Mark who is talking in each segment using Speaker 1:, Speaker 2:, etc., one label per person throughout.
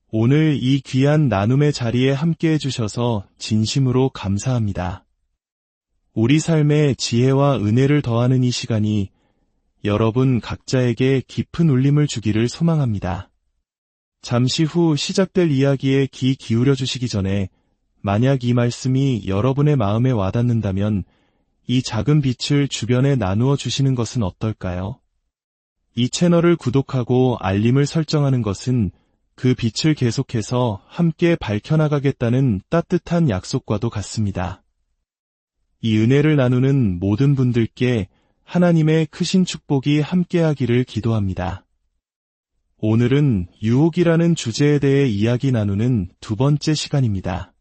Speaker 1: 오늘 이 귀한 나눔의 자리에 함께 해주셔서 진심으로 감사합니다. 우리 삶에 지혜와 은혜를 더하는 이 시간이 여러분 각자에게 깊은 울림을 주기를 소망합니다. 잠시 후 시작될 이야기에 귀 기울여 주시기 전에 만약 이 말씀이 여러분의 마음에 와닿는다면 이 작은 빛을 주변에 나누어 주시는 것은 어떨까요? 이 채널을 구독하고 알림을 설정하는 것은 그 빛을 계속해서 함께 밝혀나가겠다는 따뜻한 약속과도 같습니다. 이 은혜를 나누는 모든 분들께 하나님의 크신 축복이 함께하기를 기도합니다. 오늘은 유혹이라는 주제에 대해 이야기 나누는 두 번째 시간입니다.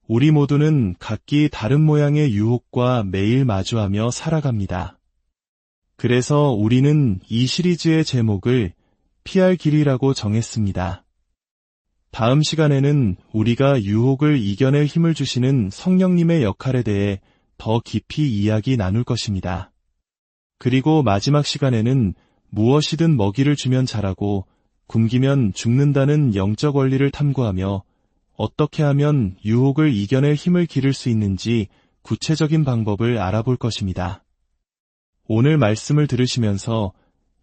Speaker 1: 우리 모두는 각기 다른 모양의 유혹과 매일 마주하며 살아갑니다. 그래서 우리는 이 시리즈의 제목을 피할 길이라고 정했습니다. 다음 시간에는 우리가 유혹을 이겨낼 힘을 주시는 성령님의 역할에 대해 더 깊이 이야기 나눌 것입니다. 그리고 마지막 시간에는 무엇이든 먹이를 주면 자라고 굶기면 죽는다는 영적 원리를 탐구하며 어떻게 하면 유혹을 이겨낼 힘을 기를 수 있는지 구체적인 방법을 알아볼 것입니다. 오늘 말씀을 들으시면서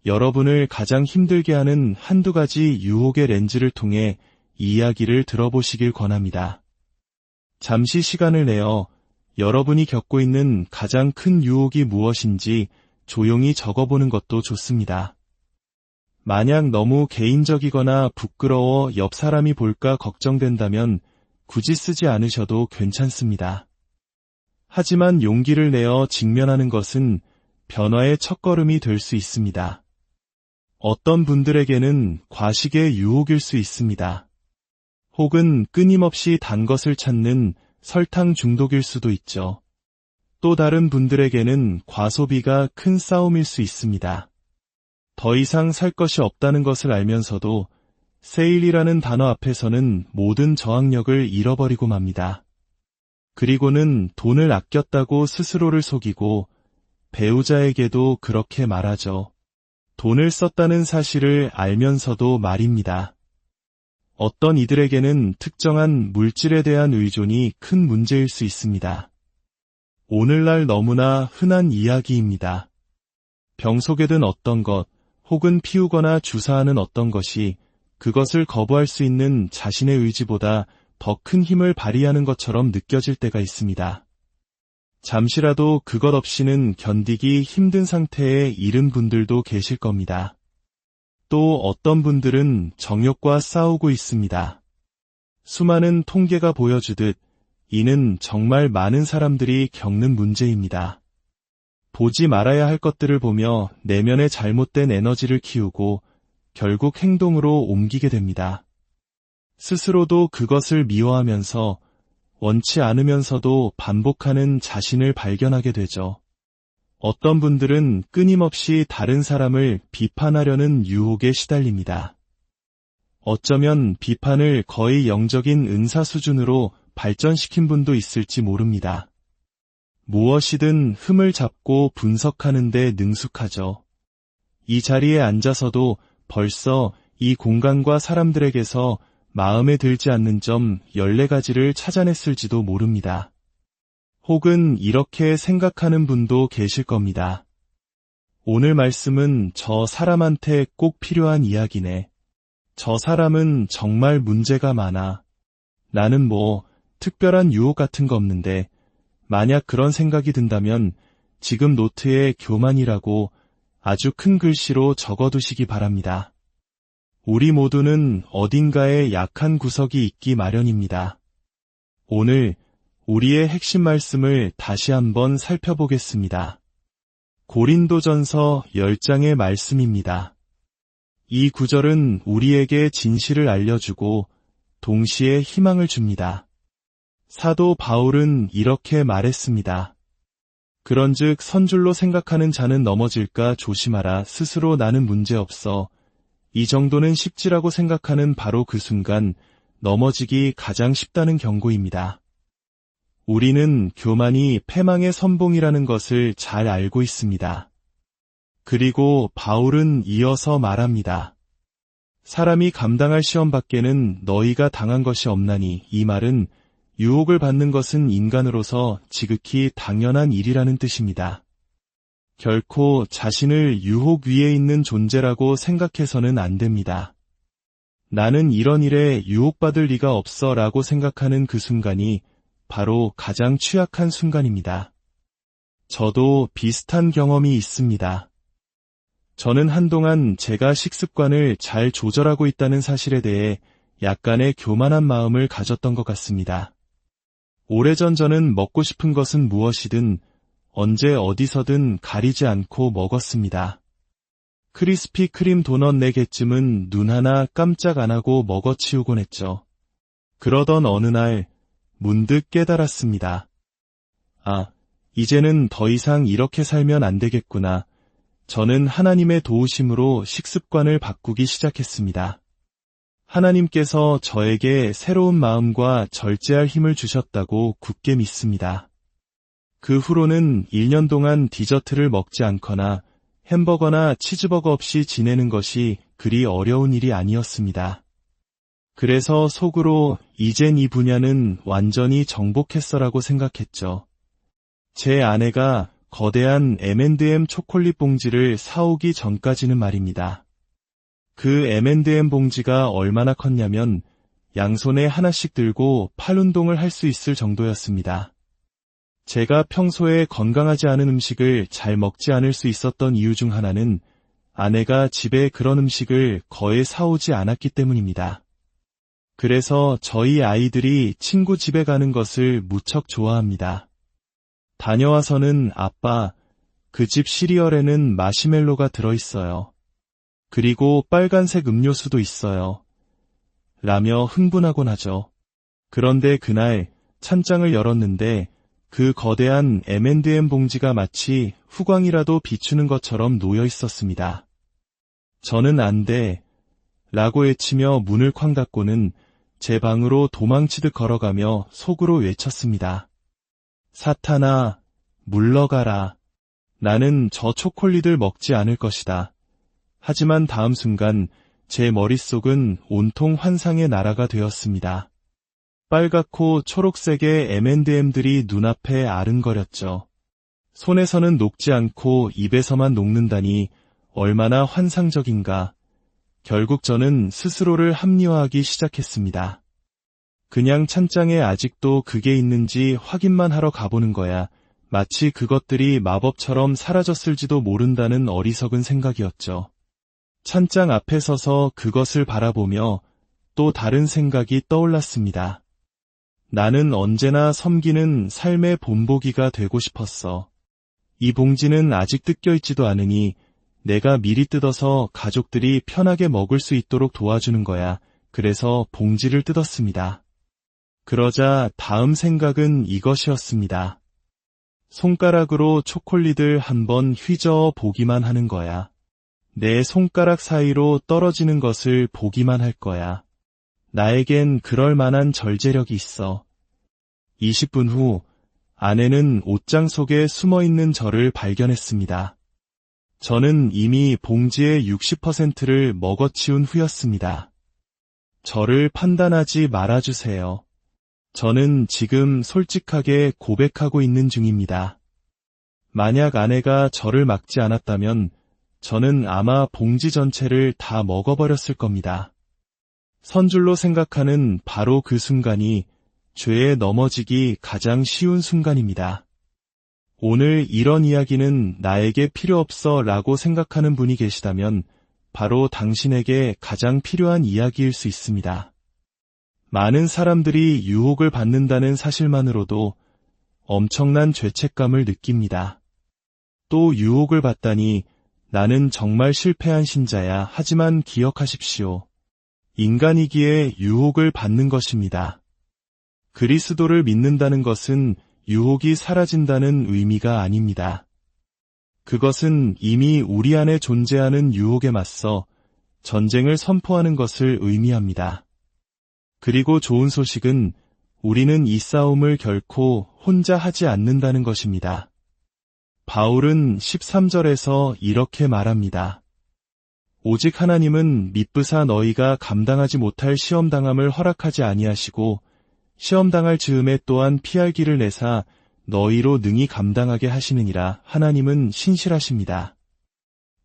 Speaker 1: 여러분을 가장 힘들게 하는 한두 가지 유혹의 렌즈를 통해 이야기를 들어보시길 권합니다. 잠시 시간을 내어 여러분이 겪고 있는 가장 큰 유혹이 무엇인지 조용히 적어보는 것도 좋습니다. 만약 너무 개인적이거나 부끄러워 옆 사람이 볼까 걱정된다면 굳이 쓰지 않으셔도 괜찮습니다. 하지만 용기를 내어 직면하는 것은 변화의 첫걸음이 될 수 있습니다. 어떤 분들에게는 과식의 유혹일 수 있습니다. 혹은 끊임없이 단 것을 찾는 설탕 중독일 수도 있죠. 또 다른 분들에게는 과소비가 큰 싸움일 수 있습니다. 더 이상 살 것이 없다는 것을 알면서도 세일이라는 단어 앞에서는 모든 저항력을 잃어버리고 맙니다. 그리고는 돈을 아꼈다고 스스로를 속이고 배우자에게도 그렇게 말하죠. 돈을 썼다는 사실을 알면서도 말입니다. 어떤 이들에게는 특정한 물질에 대한 의존이 큰 문제일 수 있습니다. 오늘날 너무나 흔한 이야기입니다. 병 속에 든 어떤 것, 혹은 피우거나 주사하는 어떤 것이 그것을 거부할 수 있는 자신의 의지보다 더 큰 힘을 발휘하는 것처럼 느껴질 때가 있습니다. 잠시라도 그것 없이는 견디기 힘든 상태에 이른 분들도 계실 겁니다. 또 어떤 분들은 정욕과 싸우고 있습니다. 수많은 통계가 보여주듯 이는 정말 많은 사람들이 겪는 문제입니다. 보지 말아야 할 것들을 보며 내면의 잘못된 에너지를 키우고 결국 행동으로 옮기게 됩니다. 스스로도 그것을 미워하면서 원치 않으면서도 반복하는 자신을 발견하게 되죠. 어떤 분들은 끊임없이 다른 사람을 비판하려는 유혹에 시달립니다. 어쩌면 비판을 거의 영적인 은사 수준으로 발전시킨 분도 있을지 모릅니다. 무엇이든 흠을 잡고 분석하는 데 능숙하죠. 이 자리에 앉아서도 벌써 이 공간과 사람들에게서 마음에 들지 않는 점 14가지를 찾아냈을지도 모릅니다. 혹은 이렇게 생각하는 분도 계실 겁니다. 오늘 말씀은 저 사람한테 꼭 필요한 이야기네. 저 사람은 정말 문제가 많아. 나는 뭐 특별한 유혹 같은 거 없는데 만약 그런 생각이 든다면 지금 노트에 교만이라고 아주 큰 글씨로 적어두시기 바랍니다. 우리 모두는 어딘가에 약한 구석이 있기 마련입니다. 오늘 우리의 핵심 말씀을 다시 한번 살펴보겠습니다. 고린도전서 10장의 말씀입니다. 이 구절은 우리에게 진실을 알려주고 동시에 희망을 줍니다. 사도 바울은 이렇게 말했습니다. 그런즉 선줄로 생각하는 자는 넘어질까 조심하라. 스스로 나는 문제없어. 이 정도는 쉽지라고 생각하는 바로 그 순간 넘어지기 가장 쉽다는 경고입니다. 우리는 교만이 패망의 선봉이라는 것을 잘 알고 있습니다. 그리고 바울은 이어서 말합니다. 사람이 감당할 시험 밖에는 너희가 당한 것이 없나니, 이 말은 유혹을 받는 것은 인간으로서 지극히 당연한 일이라는 뜻입니다. 결코 자신을 유혹 위에 있는 존재라고 생각해서는 안 됩니다. 나는 이런 일에 유혹받을 리가 없어 라고 생각하는 그 순간이 바로 가장 취약한 순간입니다. 저도 비슷한 경험이 있습니다. 저는 한동안 제가 식습관을 잘 조절하고 있다는 사실에 대해 약간의 교만한 마음을 가졌던 것 같습니다. 오래전 저는 먹고 싶은 것은 무엇이든 언제 어디서든 가리지 않고 먹었습니다. 크리스피 크림 도넛 4개쯤은 눈 하나 깜짝 안 하고 먹어치우곤 했죠. 그러던 어느 날 문득 깨달았습니다. 아, 이제는 더 이상 이렇게 살면 안 되겠구나. 저는 하나님의 도우심으로 식습관을 바꾸기 시작했습니다. 하나님께서 저에게 새로운 마음과 절제할 힘을 주셨다고 굳게 믿습니다. 그 후로는 1년 동안 디저트를 먹지 않거나 햄버거나 치즈버거 없이 지내는 것이 그리 어려운 일이 아니었습니다. 그래서 속으로 이젠 이 분야는 완전히 정복했어라고 생각했죠. 제 아내가 거대한 M&M 초콜릿 봉지를 사오기 전까지는 말입니다. 그 M&M 봉지가 얼마나 컸냐면 양손에 하나씩 들고 팔 운동을 할 수 있을 정도였습니다. 제가 평소에 건강하지 않은 음식을 잘 먹지 않을 수 있었던 이유 중 하나는 아내가 집에 그런 음식을 거의 사오지 않았기 때문입니다. 그래서 저희 아이들이 친구 집에 가는 것을 무척 좋아합니다. 다녀와서는 아빠, 그 집 시리얼에는 마시멜로가 들어있어요. 그리고 빨간색 음료수도 있어요. 라며 흥분하곤 하죠. 그런데 그날 찬장을 열었는데 그 거대한 M&M 봉지가 마치 후광이라도 비추는 것처럼 놓여 있었습니다. 저는 안 돼, 라고 외치며 문을 쾅 닫고는 제 방으로 도망치듯 걸어가며 속으로 외쳤습니다. 사탄아, 물러가라. 나는 저 초콜릿을 먹지 않을 것이다. 하지만 다음 순간 제 머릿속은 온통 환상의 나라가 되었습니다. 빨갛고 초록색의 M&M들이 눈앞에 아른거렸죠. 손에서는 녹지 않고 입에서만 녹는다니 얼마나 환상적인가. 결국 저는 스스로를 합리화하기 시작했습니다. 그냥 찬장에 아직도 그게 있는지 확인만 하러 가보는 거야. 마치 그것들이 마법처럼 사라졌을지도 모른다는 어리석은 생각이었죠. 찬장 앞에 서서 그것을 바라보며 또 다른 생각이 떠올랐습니다. 나는 언제나 섬기는 삶의 본보기가 되고 싶었어. 이 봉지는 아직 뜯겨있지도 않으니 내가 미리 뜯어서 가족들이 편하게 먹을 수 있도록 도와주는 거야. 그래서 봉지를 뜯었습니다. 그러자 다음 생각은 이것이었습니다. 손가락으로 초콜릿을 한번 휘저어 보기만 하는 거야. 내 손가락 사이로 떨어지는 것을 보기만 할 거야. 나에겐 그럴 만한 절제력이 있어. 20분 후 아내는 옷장 속에 숨어있는 저를 발견했습니다. 저는 이미 봉지의 60%를 먹어치운 후였습니다. 저를 판단하지 말아주세요. 저는 지금 솔직하게 고백하고 있는 중입니다. 만약 아내가 저를 막지 않았다면 저는 아마 봉지 전체를 다 먹어버렸을 겁니다. 선줄로 생각하는 바로 그 순간이 죄에 넘어지기 가장 쉬운 순간입니다. 오늘 이런 이야기는 나에게 필요 없어 라고 생각하는 분이 계시다면 바로 당신에게 가장 필요한 이야기일 수 있습니다. 많은 사람들이 유혹을 받는다는 사실만으로도 엄청난 죄책감을 느낍니다. 또 유혹을 받다니 나는 정말 실패한 신자야. 하지만 기억하십시오. 인간이기에 유혹을 받는 것입니다. 그리스도를 믿는다는 것은 유혹이 사라진다는 의미가 아닙니다. 그것은 이미 우리 안에 존재하는 유혹에 맞서 전쟁을 선포하는 것을 의미합니다. 그리고 좋은 소식은 우리는 이 싸움을 결코 혼자 하지 않는다는 것입니다. 바울은 13절에서 이렇게 말합니다. 오직 하나님은 미쁘사 너희가 감당하지 못할 시험당함을 허락하지 아니하시고 시험당할 즈음에 또한 피할 길을 내사 너희로 능히 감당하게 하시느니라. 하나님은 신실하십니다.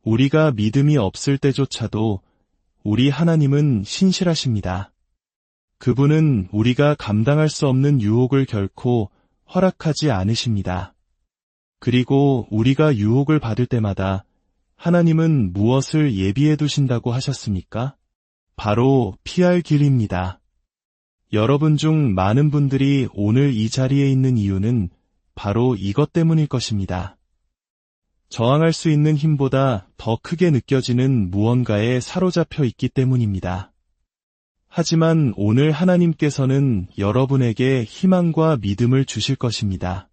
Speaker 1: 우리가 믿음이 없을 때조차도 우리 하나님은 신실하십니다. 그분은 우리가 감당할 수 없는 유혹을 결코 허락하지 않으십니다. 그리고 우리가 유혹을 받을 때마다 하나님은 무엇을 예비해 두신다고 하셨습니까? 바로 피할 길입니다. 여러분 중 많은 분들이 오늘 이 자리에 있는 이유는 바로 이것 때문일 것입니다. 저항할 수 있는 힘보다 더 크게 느껴지는 무언가에 사로잡혀 있기 때문입니다. 하지만 오늘 하나님께서는 여러분에게 희망과 믿음을 주실 것입니다.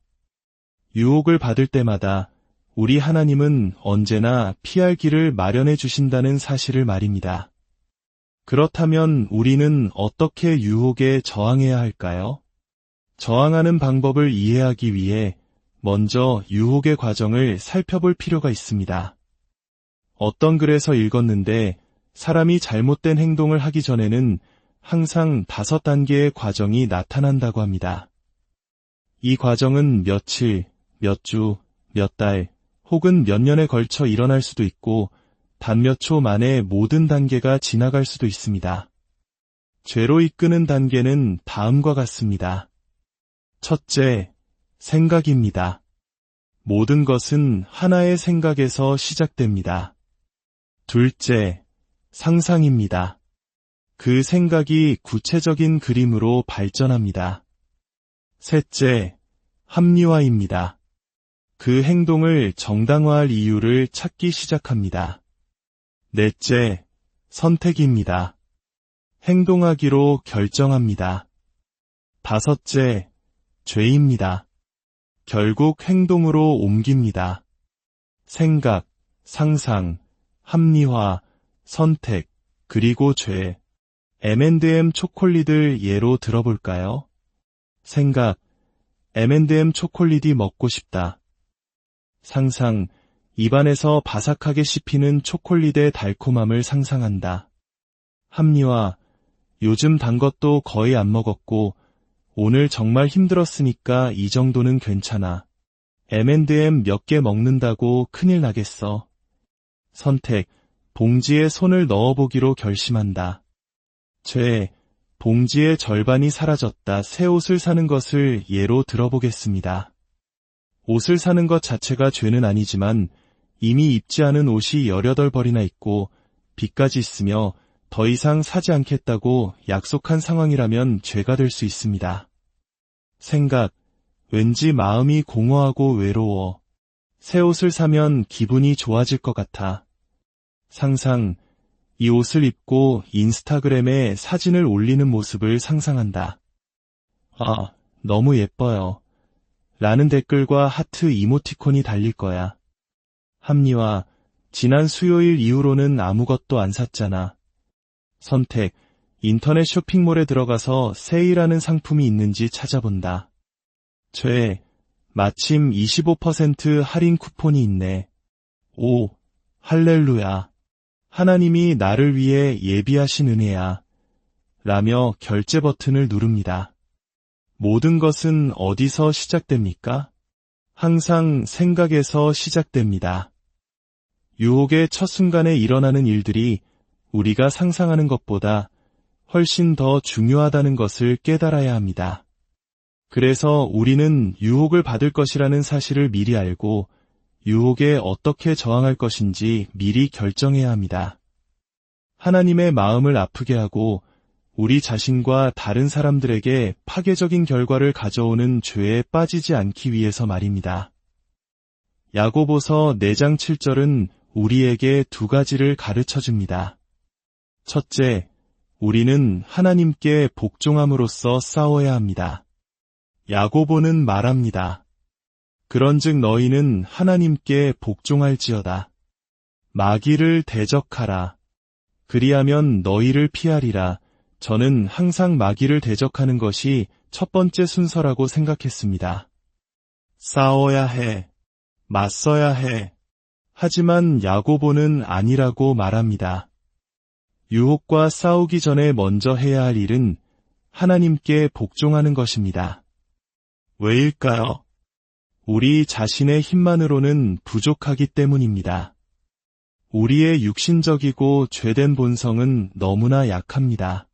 Speaker 1: 유혹을 받을 때마다 우리 하나님은 언제나 피할 길을 마련해 주신다는 사실을 말입니다. 그렇다면 우리는 어떻게 유혹에 저항해야 할까요? 저항하는 방법을 이해하기 위해 먼저 유혹의 과정을 살펴볼 필요가 있습니다. 어떤 글에서 읽었는데 사람이 잘못된 행동을 하기 전에는 항상 5단계의 과정이 나타난다고 합니다. 이 과정은 며칠, 몇 주, 몇 달, 혹은 몇 년에 걸쳐 일어날 수도 있고 단 몇 초 만에 모든 단계가 지나갈 수도 있습니다. 죄로 이끄는 단계는 다음과 같습니다. 첫째, 생각입니다. 모든 것은 하나의 생각에서 시작됩니다. 둘째, 상상입니다. 그 생각이 구체적인 그림으로 발전합니다. 셋째, 합리화입니다. 그 행동을 정당화할 이유를 찾기 시작합니다. 넷째, 선택입니다. 행동하기로 결정합니다. 다섯째, 죄입니다. 결국 행동으로 옮깁니다. 생각, 상상, 합리화, 선택, 그리고 죄. M&M 초콜릿을 예로 들어볼까요? 생각, M&M 초콜릿이 먹고 싶다. 상상, 입안에서 바삭하게 씹히는 초콜릿의 달콤함을 상상한다. 합리화, 요즘 단 것도 거의 안 먹었고 오늘 정말 힘들었으니까 이 정도는 괜찮아. M&M 몇 개 먹는다고 큰일 나겠어. 선택, 봉지에 손을 넣어보기로 결심한다. 죄, 봉지의 절반이 사라졌다. 새 옷을 사는 것을 예로 들어보겠습니다. 옷을 사는 것 자체가 죄는 아니지만 이미 입지 않은 옷이 18벌이나 있고 빚까지 있으며 더 이상 사지 않겠다고 약속한 상황이라면 죄가 될 수 있습니다. 생각, 왠지 마음이 공허하고 외로워. 새 옷을 사면 기분이 좋아질 것 같아. 상상, 이 옷을 입고 인스타그램에 사진을 올리는 모습을 상상한다. 아, 너무 예뻐요. 라는 댓글과 하트 이모티콘이 달릴 거야. 합리화, 지난 수요일 이후로는 아무것도 안 샀잖아. 선택, 인터넷 쇼핑몰에 들어가서 세일하는 상품이 있는지 찾아본다. 죄, 마침 25% 할인 쿠폰이 있네. 오, 할렐루야. 하나님이 나를 위해 예비하신 은혜야. 라며 결제 버튼을 누릅니다. 모든 것은 어디서 시작됩니까? 항상 생각에서 시작됩니다. 유혹의 첫 순간에 일어나는 일들이 우리가 상상하는 것보다 훨씬 더 중요하다는 것을 깨달아야 합니다. 그래서 우리는 유혹을 받을 것이라는 사실을 미리 알고 유혹에 어떻게 저항할 것인지 미리 결정해야 합니다. 하나님의 마음을 아프게 하고 우리 자신과 다른 사람들에게 파괴적인 결과를 가져오는 죄에 빠지지 않기 위해서 말입니다. 야고보서 4장 7절은 우리에게 2가지를 가르쳐줍니다. 첫째, 우리는 하나님께 복종함으로써 싸워야 합니다. 야고보는 말합니다. 그런즉 너희는 하나님께 복종할지어다. 마귀를 대적하라. 그리하면 너희를 피하리라. 저는 항상 마귀를 대적하는 것이 첫 번째 순서라고 생각했습니다. 싸워야 해. 맞서야 해. 하지만 야고보는 아니라고 말합니다. 유혹과 싸우기 전에 먼저 해야 할 일은 하나님께 복종하는 것입니다. 왜일까요? 우리 자신의 힘만으로는 부족하기 때문입니다. 우리의 육신적이고 죄된 본성은 너무나 약합니다.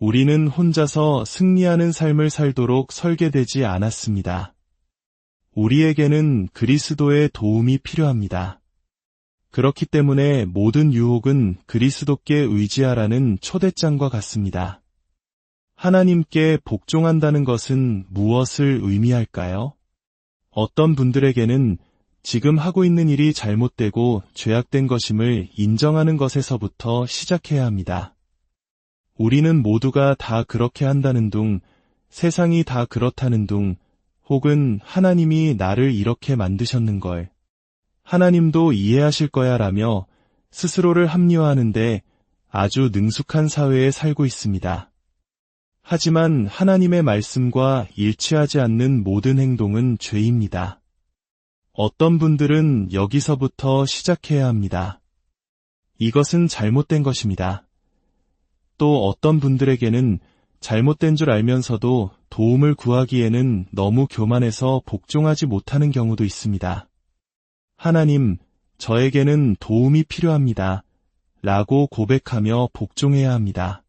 Speaker 1: 우리는 혼자서 승리하는 삶을 살도록 설계되지 않았습니다. 우리에게는 그리스도의 도움이 필요합니다. 그렇기 때문에 모든 유혹은 그리스도께 의지하라는 초대장과 같습니다. 하나님께 복종한다는 것은 무엇을 의미할까요? 어떤 분들에게는 지금 하고 있는 일이 잘못되고 죄악된 것임을 인정하는 것에서부터 시작해야 합니다. 우리는 모두가 다 그렇게 한다는 둥, 세상이 다 그렇다는 둥, 혹은 하나님이 나를 이렇게 만드셨는걸, 하나님도 이해하실 거야 라며 스스로를 합리화하는데 아주 능숙한 사회에 살고 있습니다. 하지만 하나님의 말씀과 일치하지 않는 모든 행동은 죄입니다. 어떤 분들은 여기서부터 시작해야 합니다. 이것은 잘못된 것입니다. 또 어떤 분들에게는 잘못된 줄 알면서도 도움을 구하기에는 너무 교만해서 복종하지 못하는 경우도 있습니다. 하나님, 저에게는 도움이 필요합니다. 라고 고백하며 복종해야 합니다.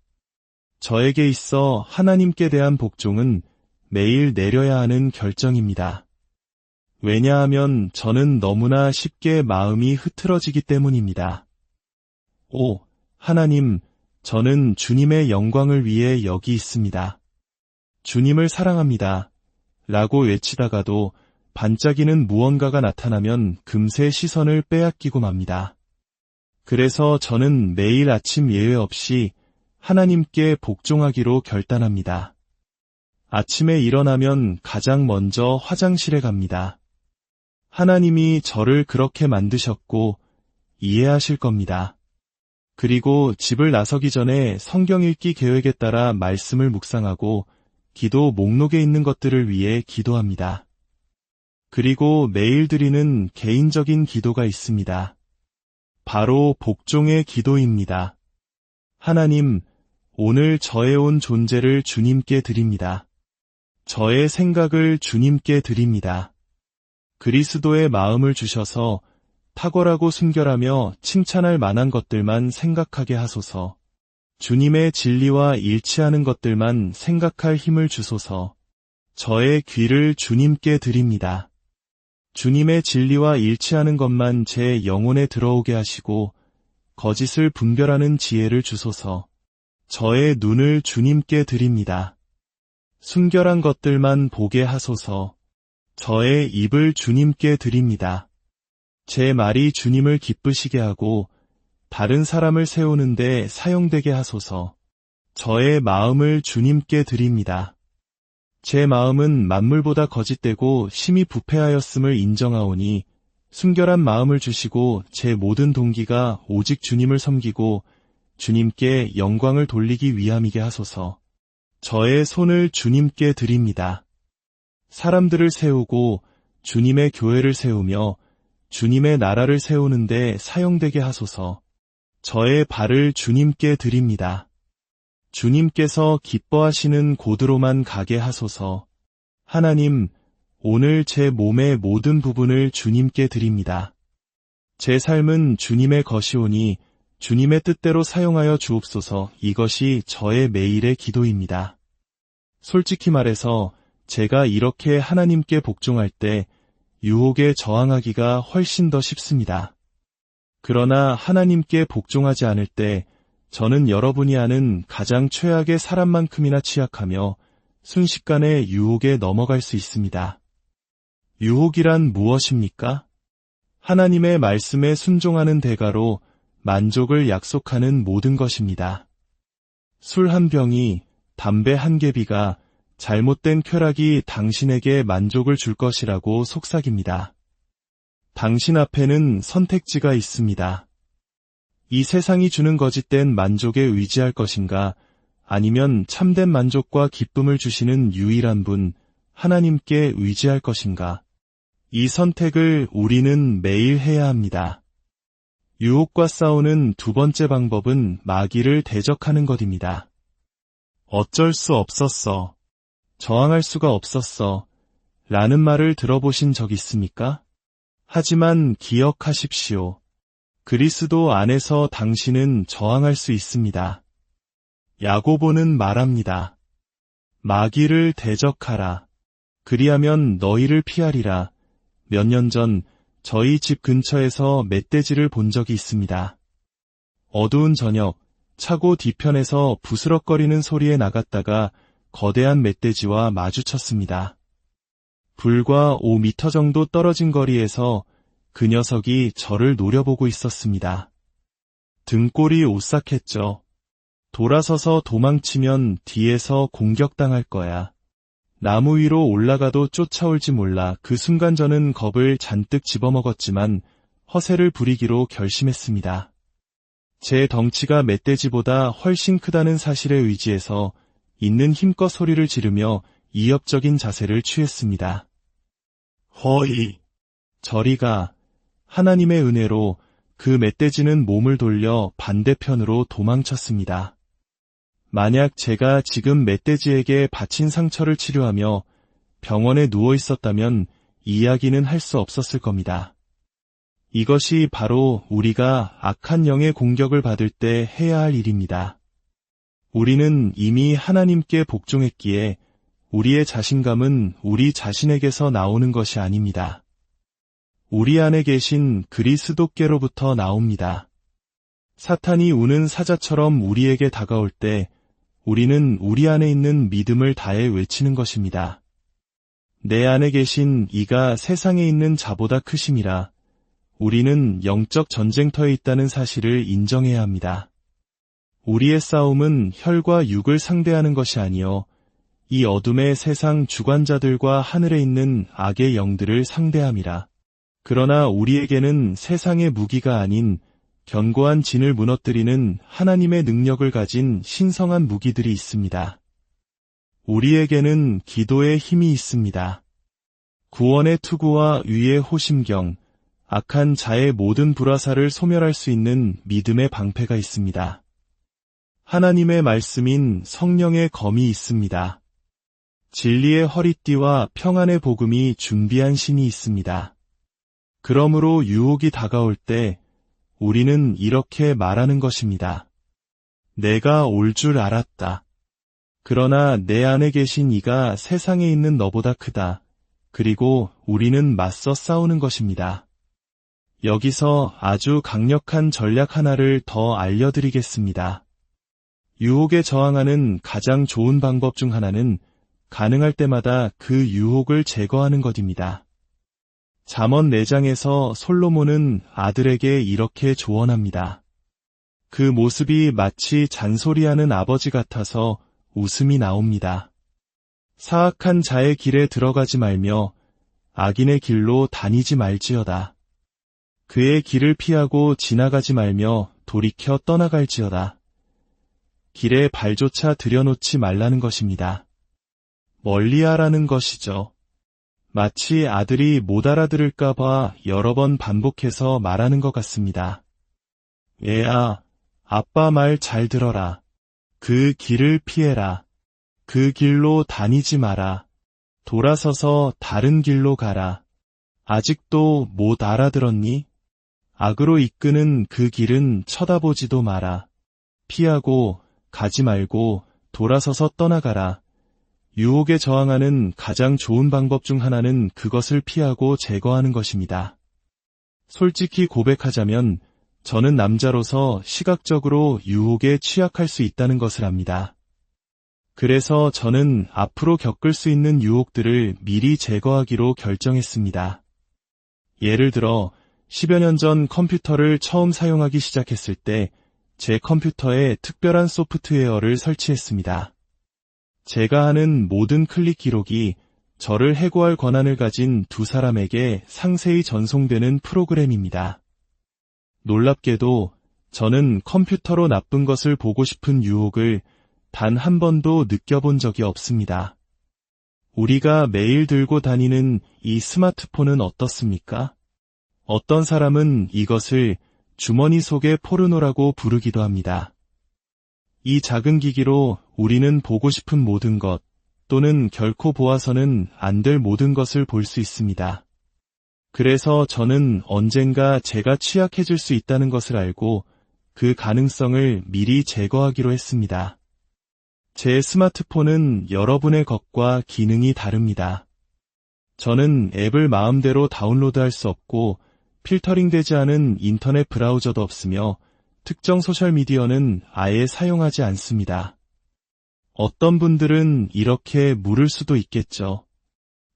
Speaker 1: 저에게 있어 하나님께 대한 복종은 매일 내려야 하는 결정입니다. 왜냐하면 저는 너무나 쉽게 마음이 흐트러지기 때문입니다. 오, 하나님, 저는 주님의 영광을 위해 여기 있습니다. 주님을 사랑합니다. 라고 외치다가도 반짝이는 무언가가 나타나면 금세 시선을 빼앗기고 맙니다. 그래서 저는 매일 아침 예외 없이 하나님께 복종하기로 결단합니다. 아침에 일어나면 가장 먼저 화장실에 갑니다. 하나님이 저를 그렇게 만드셨고 이해하실 겁니다. 그리고 집을 나서기 전에 성경 읽기 계획에 따라 말씀을 묵상하고 기도 목록에 있는 것들을 위해 기도합니다. 그리고 매일 드리는 개인적인 기도가 있습니다. 바로 복종의 기도입니다. 하나님, 오늘 저의 온 존재를 주님께 드립니다. 저의 생각을 주님께 드립니다. 그리스도의 마음을 주셔서 탁월하고 순결하며 칭찬할 만한 것들만 생각하게 하소서. 주님의 진리와 일치하는 것들만 생각할 힘을 주소서. 저의 귀를 주님께 드립니다. 주님의 진리와 일치하는 것만 제 영혼에 들어오게 하시고 거짓을 분별하는 지혜를 주소서. 저의 눈을 주님께 드립니다. 순결한 것들만 보게 하소서. 저의 입을 주님께 드립니다. 제 말이 주님을 기쁘시게 하고 다른 사람을 세우는데 사용되게 하소서. 저의 마음을 주님께 드립니다. 제 마음은 만물보다 거짓되고 심히 부패하였음을 인정하오니 순결한 마음을 주시고 제 모든 동기가 오직 주님을 섬기고 주님께 영광을 돌리기 위함이게 하소서. 저의 손을 주님께 드립니다. 사람들을 세우고 주님의 교회를 세우며 주님의 나라를 세우는데 사용되게 하소서. 저의 발을 주님께 드립니다. 주님께서 기뻐하시는 곳으로만 가게 하소서. 하나님, 오늘 제 몸의 모든 부분을 주님께 드립니다. 제 삶은 주님의 것이오니 주님의 뜻대로 사용하여 주옵소서. 이것이 저의 매일의 기도입니다. 솔직히 말해서 제가 이렇게 하나님께 복종할 때 유혹에 저항하기가 훨씬 더 쉽습니다. 그러나 하나님께 복종하지 않을 때 저는 여러분이 아는 가장 최악의 사람만큼이나 취약하며 순식간에 유혹에 넘어갈 수 있습니다. 유혹이란 무엇입니까? 하나님의 말씀에 순종하는 대가로 만족을 약속하는 모든 것입니다. 술 한 병이, 담배 한 개비가, 잘못된 쾌락이 당신에게 만족을 줄 것이라고 속삭입니다. 당신 앞에는 선택지가 있습니다. 이 세상이 주는 거짓된 만족에 의지할 것인가, 아니면 참된 만족과 기쁨을 주시는 유일한 분, 하나님께 의지할 것인가. 이 선택을 우리는 매일 해야 합니다. 유혹과 싸우는 두 번째 방법은 마귀를 대적하는 것입니다. 어쩔 수 없었어. 저항할 수가 없었어. 라는 말을 들어보신 적 있습니까? 하지만 기억하십시오. 그리스도 안에서 당신은 저항할 수 있습니다. 야고보는 말합니다. 마귀를 대적하라. 그리하면 너희를 피하리라. 몇 년 전 저희 집 근처에서 멧돼지를 본 적이 있습니다. 어두운 저녁, 차고 뒤편에서 부스럭거리는 소리에 나갔다가 거대한 멧돼지와 마주쳤습니다. 불과 5m 정도 떨어진 거리에서 그 녀석이 저를 노려보고 있었습니다. 등골이 오싹했죠. 돌아서서 도망치면 뒤에서 공격당할 거야. 나무 위로 올라가도 쫓아올지 몰라. 그 순간 저는 겁을 잔뜩 집어먹었지만 허세를 부리기로 결심했습니다. 제 덩치가 멧돼지보다 훨씬 크다는 사실에 의지해서 있는 힘껏 소리를 지르며 이협적인 자세를 취했습니다. 허이! 저리가! 하나님의 은혜로 그 멧돼지는 몸을 돌려 반대편으로 도망쳤습니다. 만약 제가 지금 멧돼지에게 받친 상처를 치료하며 병원에 누워 있었다면 이야기는 할 수 없었을 겁니다. 이것이 바로 우리가 악한 영의 공격을 받을 때 해야 할 일입니다. 우리는 이미 하나님께 복종했기에 우리의 자신감은 우리 자신에게서 나오는 것이 아닙니다. 우리 안에 계신 그리스도께로부터 나옵니다. 사탄이 우는 사자처럼 우리에게 다가올 때 우리는 우리 안에 있는 믿음을 다해 외치는 것입니다. 내 안에 계신 이가 세상에 있는 자보다 크심이라. 우리는 영적 전쟁터에 있다는 사실을 인정해야 합니다. 우리의 싸움은 혈과 육을 상대하는 것이 아니요 이 어둠의 세상 주관자들과 하늘에 있는 악의 영들을 상대함이라. 그러나 우리에게는 세상의 무기가 아닌 견고한 진을 무너뜨리는 하나님의 능력을 가진 신성한 무기들이 있습니다. 우리에게는 기도의 힘이 있습니다. 구원의 투구와 의의 호심경, 악한 자의 모든 불화살을 소멸할 수 있는 믿음의 방패가 있습니다. 하나님의 말씀인 성령의 검이 있습니다. 진리의 허리띠와 평안의 복음이 준비한 신이 있습니다. 그러므로 유혹이 다가올 때 우리는 이렇게 말하는 것입니다. 내가 올 줄 알았다. 그러나 내 안에 계신 이가 세상에 있는 너보다 크다. 그리고 우리는 맞서 싸우는 것입니다. 여기서 아주 강력한 전략 하나를 더 알려드리겠습니다. 유혹에 저항하는 가장 좋은 방법 중 하나는 가능할 때마다 그 유혹을 제거하는 것입니다. 잠언 4장에서 솔로몬은 아들에게 이렇게 조언합니다. 그 모습이 마치 잔소리하는 아버지 같아서 웃음이 나옵니다. 사악한 자의 길에 들어가지 말며 악인의 길로 다니지 말지어다. 그의 길을 피하고 지나가지 말며 돌이켜 떠나갈지어다. 길에 발조차 들여놓지 말라는 것입니다. 멀리하라는 것이죠. 마치 아들이 못 알아들을까봐 여러 번 반복해서 말하는 것 같습니다. 얘야, 아빠 말 잘 들어라. 그 길을 피해라. 그 길로 다니지 마라. 돌아서서 다른 길로 가라. 아직도 못 알아들었니? 악으로 이끄는 그 길은 쳐다보지도 마라. 피하고 가지 말고 돌아서서 떠나가라. 유혹에 저항하는 가장 좋은 방법 중 하나는 그것을 피하고 제거하는 것입니다. 솔직히 고백하자면 저는 남자로서 시각적으로 유혹에 취약할 수 있다는 것을 압니다. 그래서 저는 앞으로 겪을 수 있는 유혹들을 미리 제거하기로 결정했습니다. 예를 들어 10여 년 전 컴퓨터를 처음 사용하기 시작했을 때 제 컴퓨터에 특별한 소프트웨어를 설치했습니다. 제가 하는 모든 클릭 기록이 저를 해고할 권한을 가진 두 사람에게 상세히 전송되는 프로그램입니다. 놀랍게도 저는 컴퓨터로 나쁜 것을 보고 싶은 유혹을 단 한 번도 느껴본 적이 없습니다. 우리가 매일 들고 다니는 이 스마트폰은 어떻습니까? 어떤 사람은 이것을 주머니 속의 포르노라고 부르기도 합니다. 이 작은 기기로 우리는 보고 싶은 모든 것 또는 결코 보아서는 안 될 모든 것을 볼 수 있습니다. 그래서 저는 언젠가 제가 취약해질 수 있다는 것을 알고 그 가능성을 미리 제거하기로 했습니다. 제 스마트폰은 여러분의 것과 기능이 다릅니다. 저는 앱을 마음대로 다운로드할 수 없고 필터링되지 않은 인터넷 브라우저도 없으며 특정 소셜미디어는 아예 사용하지 않습니다. 어떤 분들은 이렇게 물을 수도 있겠죠.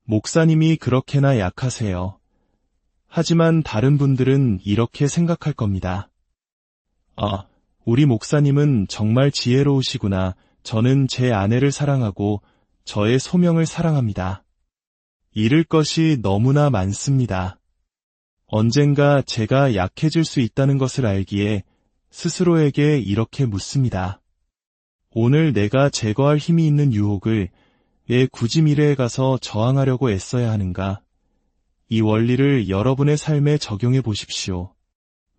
Speaker 1: 목사님이 그렇게나 약하세요. 하지만 다른 분들은 이렇게 생각할 겁니다. 우리 목사님은 정말 지혜로우시구나. 저는 제 아내를 사랑하고 저의 소명을 사랑합니다. 잃을 것이 너무나 많습니다. 언젠가 제가 약해질 수 있다는 것을 알기에 스스로에게 이렇게 묻습니다. 오늘 내가 제거할 힘이 있는 유혹을 왜 굳이 미래에 가서 저항하려고 애써야 하는가? 이 원리를 여러분의 삶에 적용해 보십시오.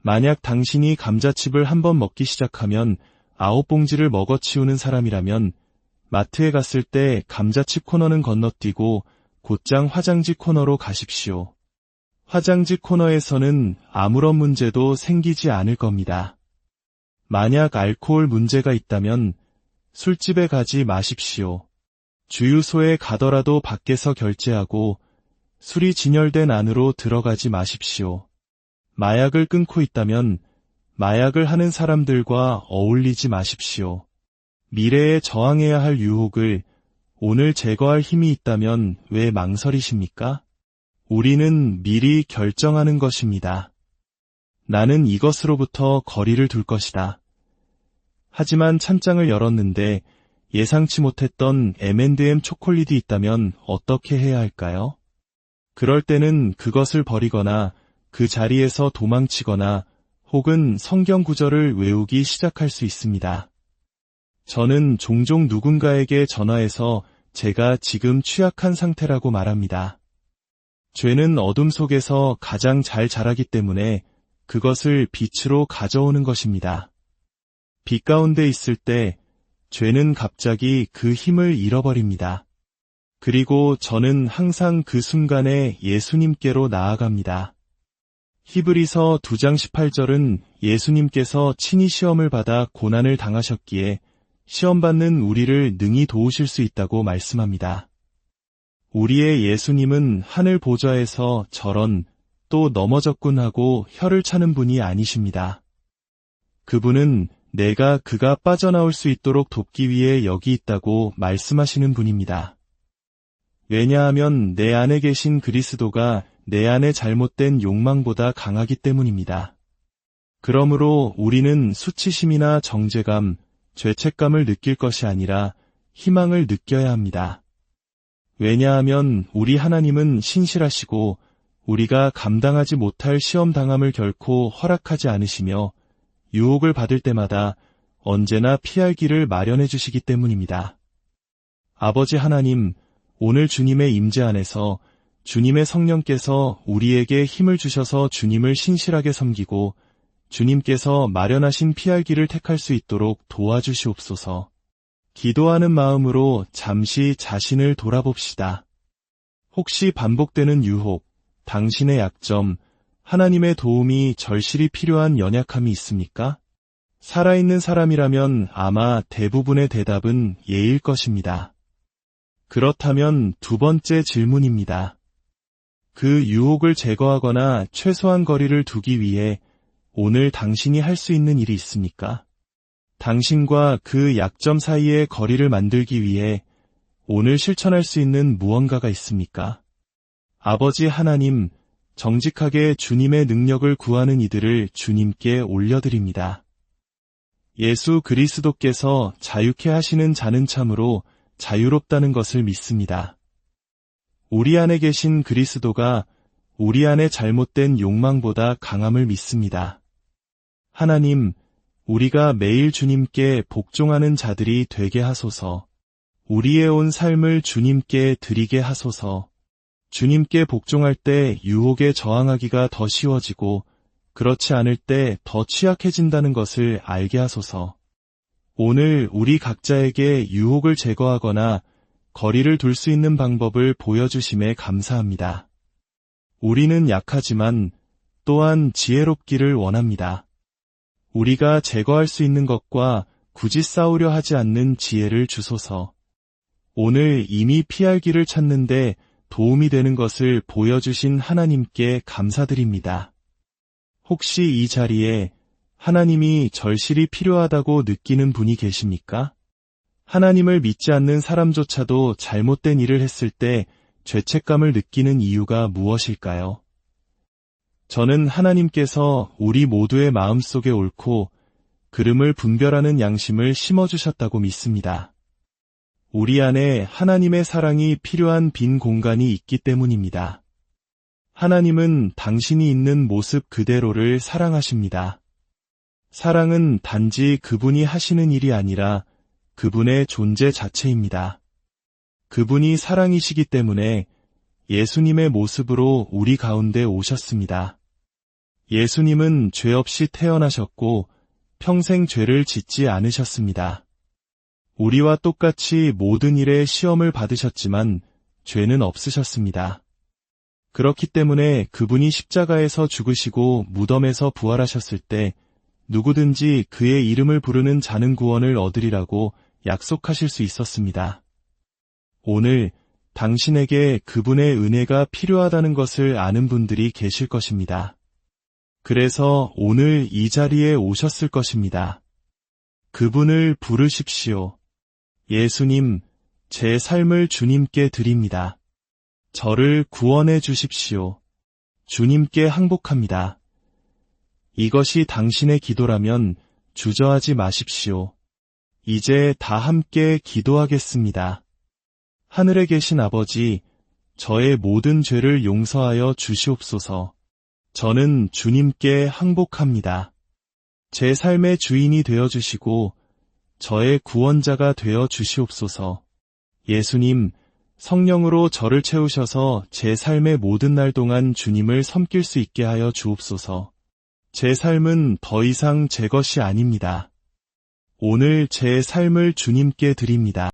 Speaker 1: 만약 당신이 감자칩을 한번 먹기 시작하면 9봉지를 먹어치우는 사람이라면 마트에 갔을 때 감자칩 코너는 건너뛰고 곧장 화장지 코너로 가십시오. 화장지 코너에서는 아무런 문제도 생기지 않을 겁니다. 만약 알코올 문제가 있다면 술집에 가지 마십시오. 주유소에 가더라도 밖에서 결제하고 술이 진열된 안으로 들어가지 마십시오. 마약을 끊고 있다면 마약을 하는 사람들과 어울리지 마십시오. 미래에 저항해야 할 유혹을 오늘 제거할 힘이 있다면 왜 망설이십니까? 우리는 미리 결정하는 것입니다. 나는 이것으로부터 거리를 둘 것이다. 하지만 찬장을 열었는데 예상치 못했던 M&M 초콜릿이 있다면 어떻게 해야 할까요? 그럴 때는 그것을 버리거나 그 자리에서 도망치거나 혹은 성경 구절을 외우기 시작할 수 있습니다. 저는 종종 누군가에게 전화해서 제가 지금 취약한 상태라고 말합니다. 죄는 어둠 속에서 가장 잘 자라기 때문에 그것을 빛으로 가져오는 것입니다. 빛 가운데 있을 때 죄는 갑자기 그 힘을 잃어버립니다. 그리고 저는 항상 그 순간에 예수님께로 나아갑니다. 히브리서 2장 18절은 예수님께서 친히 시험을 받아 고난을 당하셨기에 시험받는 우리를 능히 도우실 수 있다고 말씀합니다. 우리의 예수님은 하늘 보좌에서 저런 또 넘어졌군 하고 혀를 차는 분이 아니십니다. 그분은 내가 그가 빠져나올 수 있도록 돕기 위해 여기 있다고 말씀하시는 분입니다. 왜냐하면 내 안에 계신 그리스도가 내 안의 잘못된 욕망보다 강하기 때문입니다. 그러므로 우리는 수치심이나 정죄감, 죄책감을 느낄 것이 아니라 희망을 느껴야 합니다. 왜냐하면 우리 하나님은 신실하시고 우리가 감당하지 못할 시험당함을 결코 허락하지 않으시며 유혹을 받을 때마다 언제나 피할 길을 마련해 주시기 때문입니다. 아버지 하나님, 오늘 주님의 임재 안에서 주님의 성령께서 우리에게 힘을 주셔서 주님을 신실하게 섬기고 주님께서 마련하신 피할 길을 택할 수 있도록 도와주시옵소서. 기도하는 마음으로 잠시 자신을 돌아봅시다. 혹시 반복되는 유혹, 당신의 약점, 하나님의 도움이 절실히 필요한 연약함이 있습니까? 살아있는 사람이라면 아마 대부분의 대답은 예일 것입니다. 그렇다면 두 번째 질문입니다. 그 유혹을 제거하거나 최소한 거리를 두기 위해 오늘 당신이 할 수 있는 일이 있습니까? 당신과 그 약점 사이의 거리를 만들기 위해 오늘 실천할 수 있는 무언가가 있습니까? 아버지 하나님, 정직하게 주님의 능력을 구하는 이들을 주님께 올려드립니다. 예수 그리스도께서 자유케 하시는 자는 참으로 자유롭다는 것을 믿습니다. 우리 안에 계신 그리스도가 우리 안의 잘못된 욕망보다 강함을 믿습니다. 하나님, 우리가 매일 주님께 복종하는 자들이 되게 하소서. 우리의 온 삶을 주님께 드리게 하소서. 주님께 복종할 때 유혹에 저항하기가 더 쉬워지고 그렇지 않을 때 더 취약해진다는 것을 알게 하소서. 오늘 우리 각자에게 유혹을 제거하거나 거리를 둘 수 있는 방법을 보여주심에 감사합니다. 우리는 약하지만 또한 지혜롭기를 원합니다. 우리가 제거할 수 있는 것과 굳이 싸우려 하지 않는 지혜를 주소서. 오늘 이미 피할 길을 찾는데 도움이 되는 것을 보여주신 하나님께 감사드립니다. 혹시 이 자리에 하나님이 절실히 필요하다고 느끼는 분이 계십니까? 하나님을 믿지 않는 사람조차도 잘못된 일을 했을 때 죄책감을 느끼는 이유가 무엇일까요? 저는 하나님께서 우리 모두의 마음속에 옳고 그름을 분별하는 양심을 심어주셨다고 믿습니다. 우리 안에 하나님의 사랑이 필요한 빈 공간이 있기 때문입니다. 하나님은 당신이 있는 모습 그대로를 사랑하십니다. 사랑은 단지 그분이 하시는 일이 아니라 그분의 존재 자체입니다. 그분이 사랑이시기 때문에 예수님의 모습으로 우리 가운데 오셨습니다. 예수님은 죄 없이 태어나셨고 평생 죄를 짓지 않으셨습니다. 우리와 똑같이 모든 일에 시험을 받으셨지만 죄는 없으셨습니다. 그렇기 때문에 그분이 십자가에서 죽으시고 무덤에서 부활하셨을 때 누구든지 그의 이름을 부르는 자는 구원을 얻으리라고 약속하실 수 있었습니다. 오늘 당신에게 그분의 은혜가 필요하다는 것을 아는 분들이 계실 것입니다. 그래서 오늘 이 자리에 오셨을 것입니다. 그분을 부르십시오. 예수님, 제 삶을 주님께 드립니다. 저를 구원해 주십시오. 주님께 항복합니다. 이것이 당신의 기도라면 주저하지 마십시오. 이제 다 함께 기도하겠습니다. 하늘에 계신 아버지, 저의 모든 죄를 용서하여 주시옵소서. 저는 주님께 항복합니다. 제 삶의 주인이 되어주시고 저의 구원자가 되어 주시옵소서. 예수님, 성령으로 저를 채우셔서 제 삶의 모든 날 동안 주님을 섬길 수 있게 하여 주옵소서. 제 삶은 더 이상 제 것이 아닙니다. 오늘 제 삶을 주님께 드립니다.